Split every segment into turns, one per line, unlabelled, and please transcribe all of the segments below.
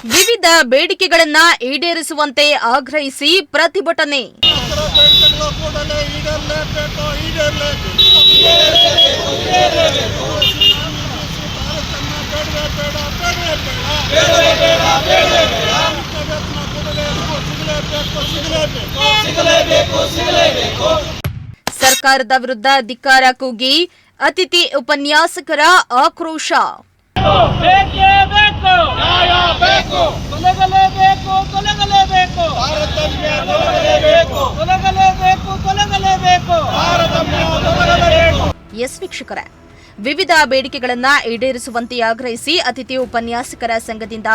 ವಿವಿಧ ಬೇಡಿಕೆಗಳನ್ನ ಈಡೇರಿಸುವಂತೆ ಆಗ್ರಹಿಸಿ ಪ್ರತಿಭಟನೆ. ಸರ್ಕಾರದ ವಿರುದ್ಧ ಧಿಕ್ಕಾರ ಕೂಗಿ ಅತಿಥಿ ಉಪನ್ಯಾಸಕರ ಆಕ್ರೋಶ. ಎಸ್ ವೀಕ್ಷಕರೇ, ವಿವಿಧ ಬೇಡಿಕೆಗಳನ್ನ ಈಡೇರಿಸುವಂತೆ ಆಗ್ರಹಿಸಿ ಅತಿಥಿ ಉಪನ್ಯಾಸಕರ ಸಂಘದಿಂದ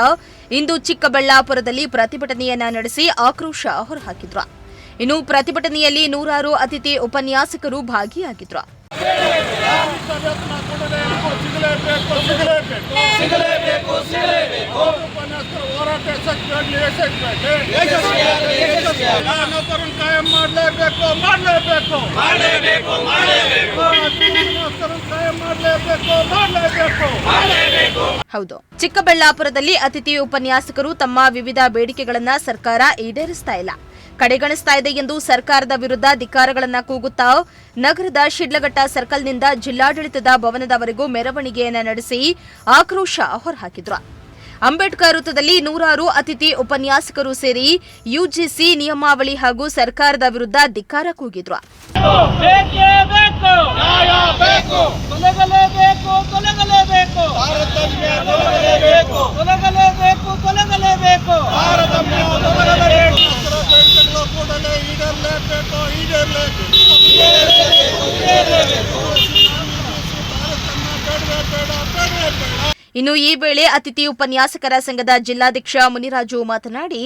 ಇಂದು ಚಿಕ್ಕಬಳ್ಳಾಪುರದಲ್ಲಿ ಪ್ರತಿಭಟನೆಯನ್ನ ನಡೆಸಿ ಆಕ್ರೋಶ ಹೊರಹಾಕಿದ್ರು. ಇನ್ನು ಪ್ರತಿಭಟನೆಯಲ್ಲಿ ನೂರಾರು ಅತಿಥಿ ಉಪನ್ಯಾಸಕರು ಭಾಗಿಯಾಗಿದ್ರು. ಹೌದು, ಚಿಕ್ಕಬಳ್ಳಾಪುರದಲ್ಲಿ ಅತಿಥಿ ಉಪನ್ಯಾಸಕರು ತಮ್ಮ ವಿವಿಧ ಬೇಡಿಕೆಗಳನ್ನ ಸರ್ಕಾರ ಈಡೇರಿಸ್ತಾ ಇಲ್ಲ, ಕಡೆಗಣಿಸ್ತಾ ಇದೆ ಎಂದು ಸರ್ಕಾರದ ವಿರುದ್ಧ ಧಿಕ್ಕಾರಗಳನ್ನ ಕೂಗುತ್ತಾ ನಗರದ ಶಿಡ್ಲಘಟ್ಟ ಸರ್ಕಲ್ನಿಂದ ಜಿಲ್ಲಾಡಳಿತದ ಭವನದವರೆಗೂ ಮೆರವಣಿಗೆಯನ್ನ ನಡೆಸಿ ಆಕ್ರೋಶ ಹೊರಹಾಕಿದ್ರು. ಅಂಬೇಡ್ಕರ್ ವೃತ್ತದಲ್ಲಿ ನೂರಾರು ಅತಿಥಿ ಉಪನ್ಯಾಸಕರು ಸೇರಿ ಯುಜಿಸಿ ನಿಯಮಾವಳಿ ಹಾಗೂ ಸರ್ಕಾರದ ವಿರುದ್ಧ ಧಿಕ್ಕಾರ ಕೂಗಿದ್ರು. ಇನ್ನು ಈ ವೇಳೆ ಅತಿಥಿ ಉಪನ್ಯಾಸಕರ ಸಂಘದ ಜಿಲ್ಲಾಧ್ಯಕ್ಷ ಮುನಿರಾಜು ಮಾತನಾಡಿ,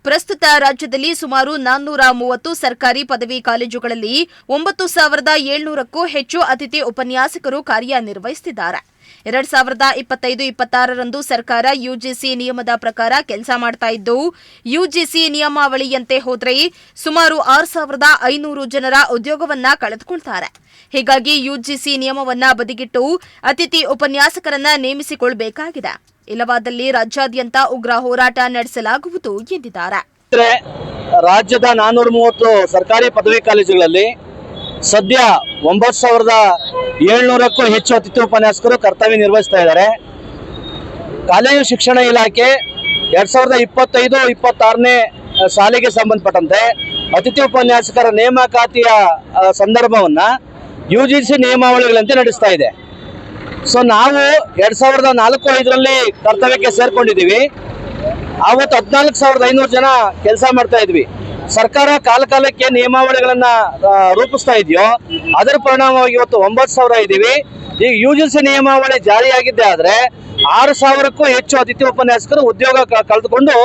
ಪ್ರಸ್ತುತ ರಾಜ್ಯದಲ್ಲಿ ಸುಮಾರು 430 ಸರ್ಕಾರಿ ಪದವಿ ಕಾಲೇಜುಗಳಲ್ಲಿ 9,700ಕ್ಕೂ ಹೆಚ್ಚು ಅತಿಥಿ ಉಪನ್ಯಾಸಕರು ಕಾರ್ಯನಿರ್ವಹಿಸುತ್ತಿದ್ದಾರೆ. 2025-26ರಂದು ಸರ್ಕಾರ ಯುಜಿಸಿ ನಿಯಮದ ಪ್ರಕಾರ ಕೆಲಸ ಮಾಡ್ತಾ ಇದ್ದು, ಯುಜಿಸಿ ನಿಯಮಾವಳಿಯಂತೆ ಹೋದರೆ ಸುಮಾರು 6,500 ಜನರ ಉದ್ಯೋಗವನ್ನ ಕಳೆದುಕೊಳ್ತಾರೆ. ಹೀಗಾಗಿ ಯುಜಿಸಿ ನಿಯಮವನ್ನ ಬದಿಗಿಟ್ಟು ಅತಿಥಿ ಉಪನ್ಯಾಸಕರನ್ನ ನೇಮಿಸಿಕೊಳ್ಳಬೇಕಾಗಿದೆ. ಇಲ್ಲವಾದಲ್ಲಿ ರಾಜ್ಯಾದ್ಯಂತ ಉಗ್ರ ಹೋರಾಟ ನಡೆಸಲಾಗುವುದು ಎಂದಿದ್ದಾರೆ.
ರಾಜ್ಯದ 430 ಸರ್ಕಾರಿ ಪದವಿ ಕಾಲೇಜುಗಳಲ್ಲಿ ಸದ್ಯ 9,700ಕ್ಕೂ ಹೆಚ್ಚು ಅತಿಥಿ ಉಪನ್ಯಾಸಕರು ಕರ್ತವ್ಯ ನಿರ್ವಹಿಸ್ತಾ ಇದ್ದಾರೆ. ಕಾಲೇಜು ಶಿಕ್ಷಣ ಇಲಾಖೆ 2025-26ನೇ ಸಾಲಿಗೆ ಸಂಬಂಧಪಟ್ಟಂತೆ ಅತಿಥಿ ಉಪನ್ಯಾಸಕರ ನೇಮಕಾತಿಯ ಸಂದರ್ಭವನ್ನ ಯುಜಿಸಿ ನಿಯಮಾವಳಿಗಳಂತೆ ನಡೆಸ್ತಾ ಇದೆ. ಸೊ ನಾವು 2004-05ರಲ್ಲಿ ಕರ್ತವ್ಯಕ್ಕೆ ಸೇರ್ಕೊಂಡಿದ್ದೀವಿ. ಆವತ್ತು 14,500 ಜನ ಕೆಲಸ ಮಾಡ್ತಾ ಇದ್ವಿ. ಸರ್ಕಾರ ಕಾಲಕಾಲಕ್ಕೆ ನಿಯಮಾವಳಿಗಳನ್ನ ರೂಪಿಸ್ತಾ ಇದೆಯೋ ಅದರ ಪರಿಣಾಮವಾಗಿ ಇವತ್ತು 9,000 ಇದ್ದೀವಿ. ಈಗ ಯುಜಿಸಿ ನಿಯಮಾವಳಿ ಜಾರಿಯಾಗಿದ್ದೇ ಆದ್ರೆ 6,000ಕ್ಕೂ ಹೆಚ್ಚು ಅತಿಥಿ ಉಪನ್ಯಾಸಕರು ಉದ್ಯೋಗ ಕಳೆದುಕೊಂಡು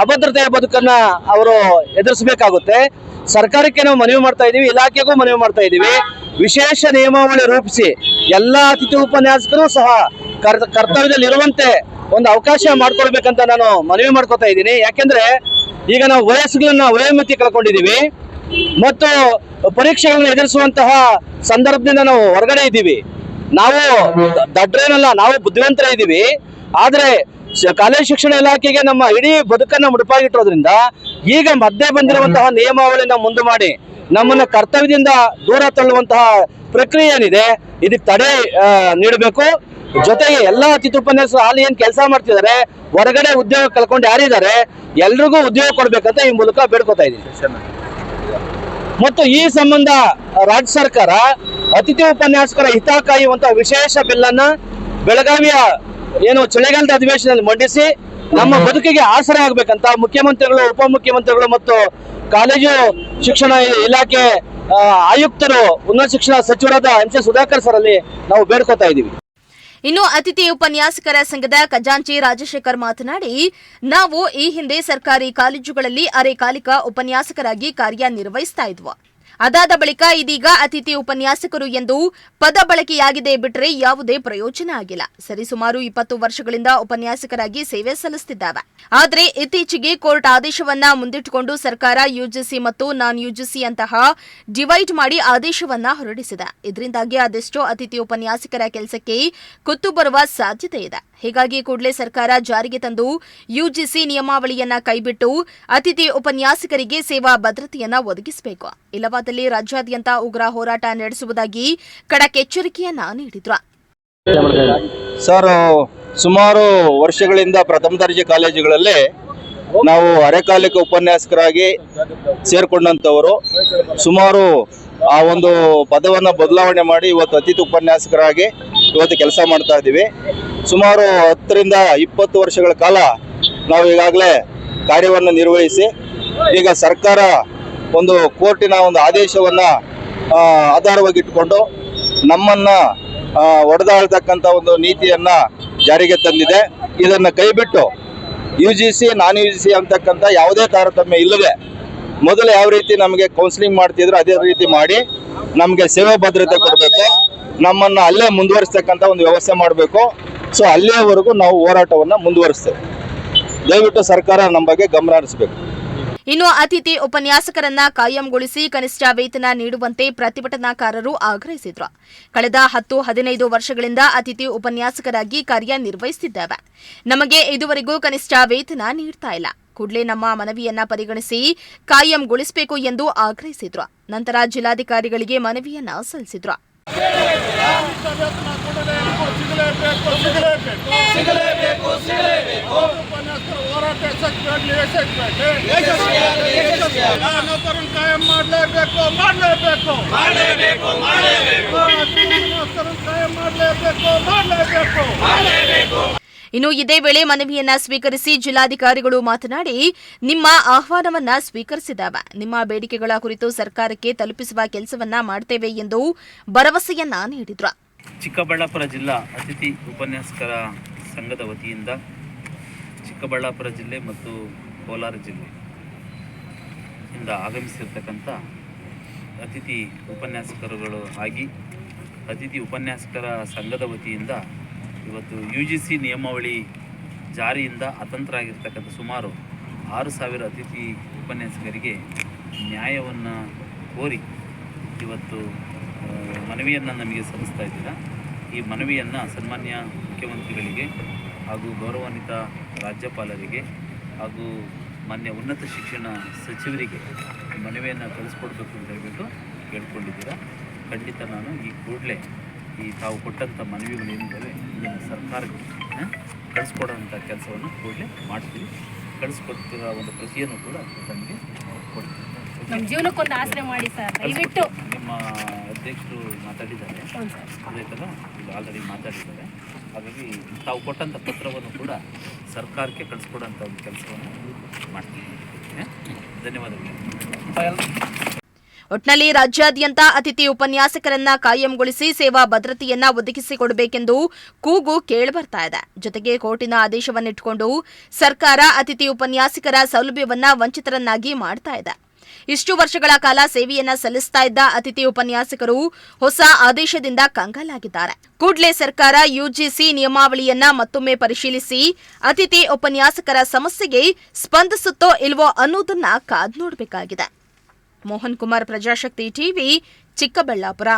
ಅಭದ್ರತೆಯ ಬದುಕನ್ನ ಅವರು ಎದುರಿಸಬೇಕಾಗುತ್ತೆ. ಸರ್ಕಾರಕ್ಕೆ ನಾವು ಮನವಿ ಮಾಡ್ತಾ ಇದೀವಿ, ಇಲಾಖೆಗೂ ಮನವಿ ಮಾಡ್ತಾ ಇದೀವಿ, ವಿಶೇಷ ನಿಯಮಾವಳಿ ರೂಪಿಸಿ ಎಲ್ಲ ಅತಿಥಿ ಉಪನ್ಯಾಸಕರು ಸಹ ಕರ್ತವ್ಯದಲ್ಲಿ ಇರುವಂತೆ ಒಂದು ಅವಕಾಶ ಮಾಡ್ಕೊಳ್ಬೇಕಂತ ನಾನು ಮನವಿ ಮಾಡ್ಕೊತಾ ಇದ್ದೀನಿ. ಯಾಕೆಂದ್ರೆ ಈಗ ನಾವು ವಯೋಮಿತಿ ಕಳ್ಕೊಂಡಿದ್ದೀವಿ ಮತ್ತು ಪರೀಕ್ಷೆಗಳನ್ನ ಎದುರಿಸುವಂತಹ ಸಂದರ್ಭದಿಂದ ನಾವು ಹೊರಗಡೆ ಇದ್ದೀವಿ. ನಾವು ದಡ್ರೇನಲ್ಲ, ನಾವು ಬುದ್ಧಿವಂತರ ಇದ್ದೀವಿ. ಆದ್ರೆ ಕಾಲೇಜು ಶಿಕ್ಷಣ ಇಲಾಖೆಗೆ ನಮ್ಮ ಇಡೀ ಬದುಕನ್ನ ಮುಡುಪಾಗಿಟ್ಟಿರೋದ್ರಿಂದ ಈಗ ಮಧ್ಯೆ ಬಂದಿರುವಂತಹ ನಿಯಮಾವಳಿನ ಮುಂದೆ ಮಾಡಿ ನಮ್ಮನ್ನ ಕರ್ತವ್ಯದಿಂದ ದೂರ ತಳ್ಳುವಂತಹ ಪ್ರಕ್ರಿಯೆ ಏನಿದೆ ಇದಕ್ಕೆ ತಡೆ ನೀಡಬೇಕು. ಜೊತೆಗೆ ಎಲ್ಲಾ ಅತಿಥಿ ಉಪನ್ಯಾಸಕರು ಅಲ್ಲಿ ಏನ್ ಕೆಲಸ ಮಾಡ್ತಿದ್ದಾರೆ, ಹೊರಗಡೆ ಉದ್ಯೋಗ ಕಳ್ಕೊಂಡು ಯಾರಿದ್ದಾರೆ ಎಲ್ರಿಗೂ ಉದ್ಯೋಗ ಕೊಡ್ಬೇಕಂತ ಈ ಮೂಲಕ ಬೇಡ್ಕೊತಾ ಇದ್ದೀನಿ. ಮತ್ತು ಈ ಸಂಬಂಧ ರಾಜ್ಯ ಸರ್ಕಾರ ಅತಿಥಿ ಉಪನ್ಯಾಸಕರ ಹಿತ ಕಾಯುವಂತಹ ವಿಶೇಷ ಬಿಲ್ ಅನ್ನ ಬೆಳಗಾವಿಯ ಚಳಿಗಾಲದ ಅಧಿವೇಶನದಲ್ಲಿ ಮಂಡಿಸಿ ನಮ್ಮ ಬದುಕಿಗೆ ಆಸರೆ ಆಗ್ಬೇಕಂತ ಮುಖ್ಯಮಂತ್ರಿಗಳು, ಉಪಮುಖ್ಯಮಂತ್ರಿಗಳು ಮತ್ತು ಕಾಲೇಜು ಶಿಕ್ಷಣ ಇಲಾಖೆ ಆಯುಕ್ತರು, ಉನ್ನತ ಶಿಕ್ಷಣ ಸಚಿವರಾದ ಎಂ.ಸಿ. ಸುಧಾಕರ್ ಸರ್ ಅಲ್ಲಿ ನಾವು ಬೇಡ್ಕೊತಾ ಇದ್ದೀವಿ.
ಇನ್ನು ಅತಿಥಿ ಉಪನ್ಯಾಸಕರ ಸಂಘದ ಖಜಾಂಚಿ ರಾಜಶೇಖರ್ ಮಾತನಾಡಿ, ನಾವು ಈ ಹಿಂದೆ ಸರ್ಕಾರಿ ಕಾಲೇಜುಗಳಲ್ಲಿ ಅರೆಕಾಲಿಕ ಉಪನ್ಯಾಸಕರಾಗಿ ಕಾರ್ಯನಿರ್ವಹಿಸ್ತಾ ಇದ್ವು. ಅದಾದ ಬಳಿಕ ಇದೀಗ ಅತಿಥಿ ಉಪನ್ಯಾಸಕರು ಎಂದು ಪದ ಬಳಕೆಯಾಗಿದೆ ಬಿಟ್ಟರೆ ಯಾವುದೇ ಪ್ರಯೋಜನ ಆಗಿಲ್ಲ. ಸರಿಸುಮಾರು 20 ವರ್ಷಗಳಿಂದ ಉಪನ್ಯಾಸಕರಾಗಿ ಸೇವೆ ಸಲ್ಲಿಸುತ್ತಿದ್ದಾವೆ. ಆದರೆ ಇತ್ತೀಚೆಗೆ ಕೋರ್ಟ್ ಆದೇಶವನ್ನ ಮುಂದಿಟ್ಟುಕೊಂಡು ಸರ್ಕಾರ ಯುಜಿಸಿ ಮತ್ತು ನಾನ್ ಯುಜಿಸಿ ಅಂತಹ ಡಿವೈಡ್ ಮಾಡಿ ಆದೇಶವನ್ನ ಹೊರಡಿಸಿದೆ. ಇದರಿಂದಾಗಿ ಅದೆಷ್ಟೋ ಅತಿಥಿ ಉಪನ್ಯಾಸಕರ ಕೆಲಸಕ್ಕೆ ಕುತ್ತು ಬರುವ ಸಾಧ್ಯತೆ ಇದೆ. ಹೀಗಾಗಿ ಕೂಡಲೇ ಸರ್ಕಾರ ಜಾರಿಗೆ ತಂದು ಯುಜಿಸಿ ನಿಯಮಾವಳಿಯನ್ನ ಕೈಬಿಟ್ಟು ಅತಿಥಿ ಉಪನ್ಯಾಸಕರಿಗೆ ಸೇವಾ ಭದ್ರತೆಯನ್ನ ಒದಗಿಸಬೇಕು. ಇಲ್ಲವಾದಲ್ಲಿ ರಾಜ್ಯಾದ್ಯಂತ ಉಗ್ರ ಹೋರಾಟ ನಡೆಸುವುದಾಗಿ ಖಡಕ್ ಎಚ್ಚರಿಕೆಯನ್ನ ನೀಡಿದ್ರು.
ಸರ್, ಸುಮಾರು ವರ್ಷಗಳಿಂದ ಪ್ರಥಮ ದರ್ಜೆ ಕಾಲೇಜುಗಳಲ್ಲಿ ನಾವು ಅರೆಕಾಲಿಕ ಉಪನ್ಯಾಸಕರಾಗಿ ಸೇರ್ಕೊಂಡಂಥವರು. ಸುಮಾರು ಆ ಒಂದು ಪದವನ್ನು ಬದಲಾವಣೆ ಮಾಡಿ ಇವತ್ತು ಅತಿಥಿ ಉಪನ್ಯಾಸಕರಾಗಿ ಇವತ್ತು ಕೆಲಸ ಮಾಡ್ತಾ ಇದ್ದೀವಿ. ಸುಮಾರು 10 ರಿಂದ 20 ವರ್ಷಗಳ ಕಾಲ ನಾವು ಈಗಾಗಲೇ ಕಾರ್ಯವನ್ನು ನಿರ್ವಹಿಸಿ ಈಗ ಸರ್ಕಾರ ಒಂದು ಕೋರ್ಟಿನ ಒಂದು ಆದೇಶವನ್ನು ಆಧಾರವಾಗಿಟ್ಟುಕೊಂಡು ನಮ್ಮನ್ನು ಒಡೆದಾಳ್ತಕ್ಕಂಥ ಒಂದು ನೀತಿಯನ್ನು ಜಾರಿಗೆ ತಂದಿದೆ. ಇದನ್ನು ಕೈಬಿಟ್ಟು UGC ನಾನ್ UGC ಅಂತಕ್ಕಂಥ ಯಾವುದೇ ತಾರತಮ್ಯ ಇಲ್ಲದೆ ಮೊದಲು ಯಾವ ರೀತಿ ನಮಗೆ ಕೌನ್ಸಿಲಿಂಗ್ ಮಾಡ್ತಿದ್ರು ಅದೇ ರೀತಿ ಮಾಡಿ ನಮಗೆ ಸೇವಾ ಭದ್ರತೆ ಕೊಡಬೇಕು, ನಮ್ಮನ್ನು ಅಲ್ಲೇ ಮುಂದುವರಿಸ್ತಕ್ಕಂಥ ಒಂದು ವ್ಯವಸ್ಥೆ ಮಾಡಬೇಕು. ಸೊ ಅಲ್ಲಿಯವರೆಗೂ ನಾವು ಹೋರಾಟವನ್ನು ಮುಂದುವರಿಸ್ತೇವೆ. ದಯವಿಟ್ಟು ಸರ್ಕಾರ ನಮ್ಮ ಬಗ್ಗೆ ಗಮನ ಹರಿಸಬೇಕು.
ಇನ್ನು ಅತಿಥಿ ಉಪನ್ಯಾಸಕರನ್ನ ಕಾಯಂಗೊಳಿಸಿ ಕನಿಷ್ಠ ವೇತನ ನೀಡುವಂತೆ ಪ್ರತಿಭಟನಾಕಾರರು ಆಗ್ರಹಿಸಿದ್ರು. ಕಳೆದ 10-15 ವರ್ಷಗಳಿಂದ ಅತಿಥಿ ಉಪನ್ಯಾಸಕರಾಗಿ ಕಾರ್ಯನಿರ್ವಹಿಸುತ್ತಿದ್ದೇವೆ. ನಮಗೆ ಇದುವರೆಗೂ ಕನಿಷ್ಠ ವೇತನ ನೀಡ್ತಾ ಇಲ್ಲ. ಕೂಡಲೇ ನಮ್ಮ ಮನವಿಯನ್ನ ಪರಿಗಣಿಸಿ ಕಾಯಂಗೊಳಿಸಬೇಕು ಎಂದು ಆಗ್ರಹಿಸಿದ್ರು. ನಂತರ ಜಿಲ್ಲಾಧಿಕಾರಿಗಳಿಗೆ ಮನವಿಯನ್ನ ಸಲ್ಲಿಸಿದ್ರು. ಇನ್ನು ಇದೇ ವೇಳೆ ಮನವಿಯನ್ನ ಸ್ವೀಕರಿಸಿ ಜಿಲ್ಲಾಧಿಕಾರಿಗಳು ಮಾತನಾಡಿ, ನಿಮ್ಮ ಆಹ್ವಾನವನ್ನ ಸ್ವೀಕರಿಸಿದ್ದೇವೆ, ನಿಮ್ಮ ಬೇಡಿಕೆಗಳ ಕುರಿತು ಸರ್ಕಾರಕ್ಕೆ ತಲುಪಿಸುವ ಕೆಲಸವನ್ನ ಮಾಡ್ತೇವೆ ಎಂದು ಭರವಸೆಯನ್ನ ನೀಡಿದ್ರು.
ಚಿಕ್ಕಬಳ್ಳಾಪುರ ಜಿಲ್ಲಾ ಅತಿಥಿ ಉಪನ್ಯಾಸಕರ ಸಂಘದ ವತಿಯಿಂದ ಚಿಕ್ಕಬಳ್ಳಾಪುರ ಜಿಲ್ಲೆ ಮತ್ತು ಕೋಲಾರ ಜಿಲ್ಲೆ ಇಂದ ಆಗಮಿಸಿರ್ತಕ್ಕಂಥ ಅತಿಥಿ ಉಪನ್ಯಾಸಕರುಗಳು ಆಗಿ ಅತಿಥಿ ಉಪನ್ಯಾಸಕರ ಸಂಘದ ವತಿಯಿಂದ ಇವತ್ತು UGC ನಿಯಮಾವಳಿ ಜಾರಿಯಿಂದ ಅತಂತ್ರ ಆಗಿರ್ತಕ್ಕಂಥ ಸುಮಾರು 6,000 ಅತಿಥಿ ಉಪನ್ಯಾಸಕರಿಗೆ ನ್ಯಾಯವನ್ನು ಕೋರಿ ಇವತ್ತು ಮನವಿಯನ್ನು ನಮಗೆ ಸಲ್ಲಿಸ್ತಾ ಇದ್ದೀರಾ. ಈ ಮನವಿಯನ್ನು ಸನ್ಮಾನ್ಯ ಮುಖ್ಯಮಂತ್ರಿಗಳಿಗೆ ಹಾಗೂ ಗೌರವಾನ್ವಿತ ರಾಜ್ಯಪಾಲರಿಗೆ ಹಾಗೂ ಮಾನ್ಯ ಉನ್ನತ ಶಿಕ್ಷಣ ಸಚಿವರಿಗೆ ಮನವಿಯನ್ನು ಕಳಿಸ್ಕೊಡ್ಬೇಕು ಅಂತ ಹೇಳ್ಬಿಟ್ಟು ಕೇಳ್ಕೊಂಡಿದ್ದೀರಾ. ಖಂಡಿತ ನಾನು ಈ ಕೂಡಲೇ ತಾವು ಕೊಟ್ಟಂಥ ಮನವಿಗಳೇನಿದ್ದಾವೆ ಇದನ್ನು ಸರ್ಕಾರಕ್ಕೆ ಕಳಿಸ್ಕೊಡೋಂಥ ಕೆಲಸವನ್ನು ಕೂಡಲೇ ಮಾಡ್ತೀವಿ. ಕಳಿಸ್ಕೊಡ್ತಿರೋ ಒಂದು ಪ್ರತಿಯನ್ನು ಕೂಡ ತಮಗೆ ಕೊಡ್ತೀವಿ.
ನಮ್ಮ ಜೀವನಕ್ಕೊಂದು ಆಸರೆ ಮಾಡಿ ಸರ್, ದಯವಿಟ್ಟು.
ನಿಮ್ಮ ಅಧ್ಯಕ್ಷರು ಮಾತಾಡಿದ್ದಾರೆ, ಅದೇ ಥರ ಈಗ ಆಲ್ರೆಡಿ ಮಾತಾಡಿದ್ದಾರೆ. ಹಾಗಾಗಿ ತಾವು ಕೊಟ್ಟಂಥ ಪತ್ರವನ್ನು ಕೂಡ ಸರ್ಕಾರಕ್ಕೆ ಕಳಿಸ್ಕೊಡೋಂಥ ಒಂದು ಕೆಲಸವನ್ನು ಮಾಡ್ತೀವಿ. ಧನ್ಯವಾದಗಳು.
ಒಟ್ನಲ್ಲಿ ರಾಜ್ಯಾದ್ಯಂತ ಅತಿಥಿ ಉಪನ್ಯಾಸಕರನ್ನ ಕಾಯಂಗೊಳಿಸಿ ಸೇವಾ ಭದ್ರತೆಯನ್ನ ಒದಗಿಸಿಕೊಡಬೇಕೆಂದು ಕೂಗು ಕೇಳಿಬರ್ತಾ ಇದೆ. ಜೊತೆಗೆ ಕೋರ್ಟಿನ ಆದೇಶವನ್ನಿಟ್ಟುಕೊಂಡು ಸರ್ಕಾರ ಅತಿಥಿ ಉಪನ್ಯಾಸಕರ ಸೌಲಭ್ಯವನ್ನ ವಂಚಿತರನ್ನಾಗಿ ಮಾಡ್ತಾ ಇದೆ. ಇಷ್ಟು ವರ್ಷಗಳ ಕಾಲ ಸೇವೆಯನ್ನ ಸಲ್ಲಿಸ್ತಾ ಇದ್ದ ಅತಿಥಿ ಉಪನ್ಯಾಸಕರು ಹೊಸ ಆದೇಶದಿಂದ ಕಂಗಾಲಾಗಿದ್ದಾರೆ. ಕೂಡಲೇ ಸರ್ಕಾರ UGC ನಿಯಮಾವಳಿಯನ್ನ ಮತ್ತೊಮ್ಮೆ ಪರಿಶೀಲಿಸಿ ಅತಿಥಿ ಉಪನ್ಯಾಸಕರ ಸಮಸ್ಯೆಗೆ ಸ್ಪಂದಿಸುತ್ತೋ ಇಲ್ವೋ ಅನ್ನೋದನ್ನ ಕಾದು ನೋಡಬೇಕಾಗಿದೆ. ಮೋಹನ್ ಕುಮಾರ್, ಪ್ರಜಾಶಕ್ತಿ ಟಿವಿ, ಚಿಕ್ಕಬಳ್ಳಾಪುರ.